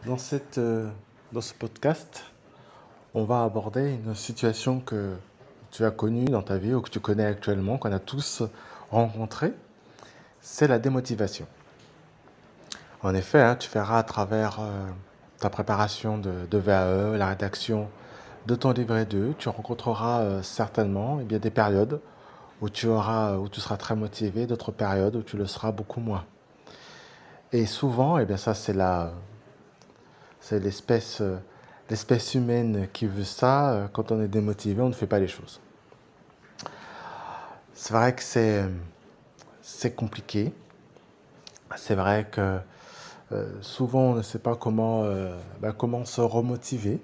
Dans dans ce podcast, on va aborder une situation que tu as connue dans ta vie ou que tu connais actuellement, qu'on a tous rencontrée, c'est la démotivation. En effet, tu verras à travers ta préparation de VAE, la rédaction de ton livret 2, tu rencontreras certainement bien, des périodes où tu seras très motivé, d'autres périodes où tu le seras beaucoup moins. Et souvent, bien ça c'est l'espèce humaine qui veut ça. Quand on est démotivé, on ne fait pas les choses. C'est vrai que c'est compliqué. C'est vrai que souvent on ne sait pas comment se remotiver.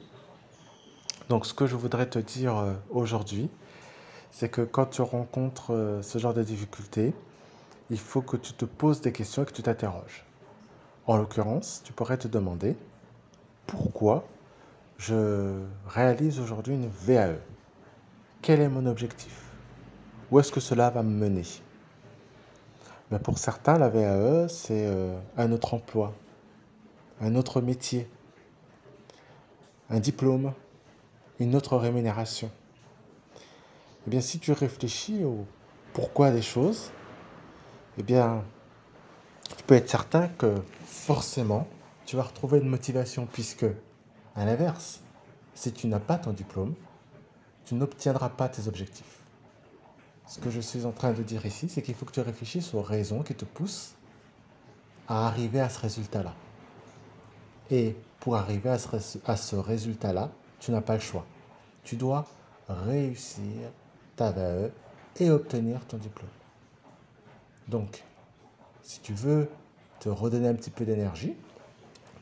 Donc ce que je voudrais te dire aujourd'hui, c'est que quand tu rencontres ce genre de difficultés, il faut que tu te poses des questions et que tu t'interroges. En l'occurrence, tu pourrais te demander pourquoi je réalise aujourd'hui une VAE. Quel est mon objectif? Où est-ce que cela va me mener? Ben pour certains, la VAE, c'est un autre emploi, un autre métier, un diplôme, une autre rémunération. Eh bien, si tu réfléchis au pourquoi des choses, eh bien, tu peux être certain que forcément, tu vas retrouver une motivation puisque, à l'inverse, si tu n'as pas ton diplôme, tu n'obtiendras pas tes objectifs. Ce que je suis en train de dire ici, c'est qu'il faut que tu réfléchisses aux raisons qui te poussent à arriver à ce résultat-là. Et pour arriver à ce résultat-là, tu n'as pas le choix. Tu dois réussir ta VAE et obtenir ton diplôme. Donc, si tu veux te redonner un petit peu d'énergie,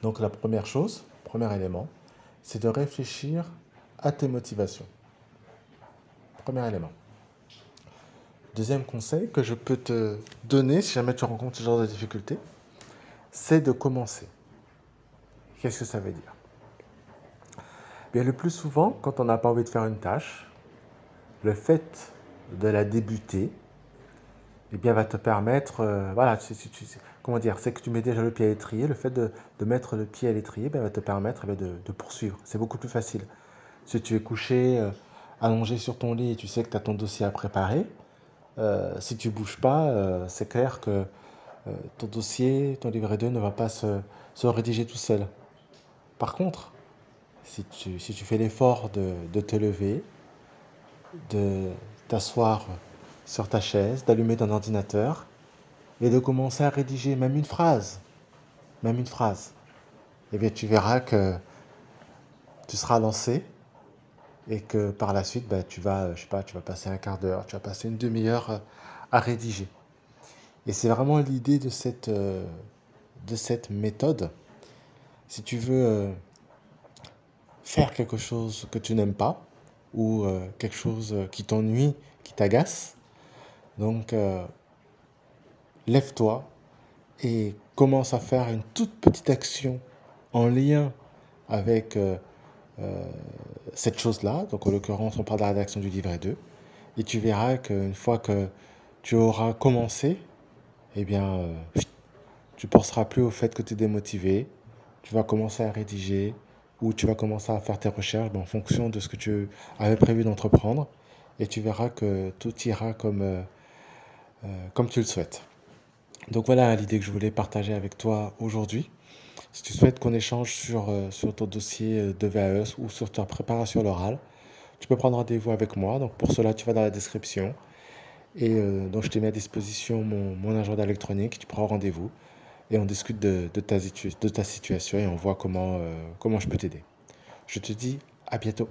donc la première chose, premier élément, c'est de réfléchir à tes motivations. Premier élément. Deuxième conseil que je peux te donner si jamais tu rencontres ce genre de difficultés, c'est de commencer. Qu'est-ce que ça veut dire? Bien, le plus souvent, quand on n'a pas envie de faire une tâche, le fait de la débuter, eh bien, va te permettre, voilà, comment dire, c'est que tu mets déjà le pied à l'étrier, le fait de mettre le pied à l'étrier va te permettre de poursuivre. C'est beaucoup plus facile. Si tu es couché, allongé sur ton lit et tu sais que tu as ton dossier à préparer, si tu ne bouges pas, c'est clair que ton dossier, ton livret 2 ne va pas se rédiger tout seul. Par contre, si tu fais l'effort de te lever, de t'asseoir sur ta chaise, d'allumer ton ordinateur et de commencer à rédiger même une phrase, eh bien tu verras que tu seras lancé et que par la suite, tu vas, je sais pas, tu vas passer un quart d'heure, tu vas passer une demi-heure à rédiger. Et c'est vraiment l'idée de cette méthode. Si tu veux faire quelque chose que tu n'aimes pas ou quelque chose qui t'ennuie, qui t'agace, donc lève-toi et commence à faire une toute petite action en lien avec cette chose-là. Donc en l'occurrence, on parle de la rédaction du livret 2. Et tu verras qu'une fois que tu auras commencé, eh bien, tu ne penseras plus au fait que tu es démotivé. Tu vas commencer à rédiger ou tu vas commencer à faire tes recherches en fonction de ce que tu avais prévu d'entreprendre. Et tu verras que tout ira comme tu le souhaites. Donc voilà l'idée que je voulais partager avec toi aujourd'hui. Si tu souhaites qu'on échange sur ton dossier de VAE ou sur ta préparation à l'oral, tu peux prendre rendez-vous avec moi. Donc pour cela, tu vas dans la description et donc je te mets à disposition mon agenda électronique. Tu prends rendez-vous et on discute de ta situation et on voit comment je peux t'aider. Je te dis à bientôt.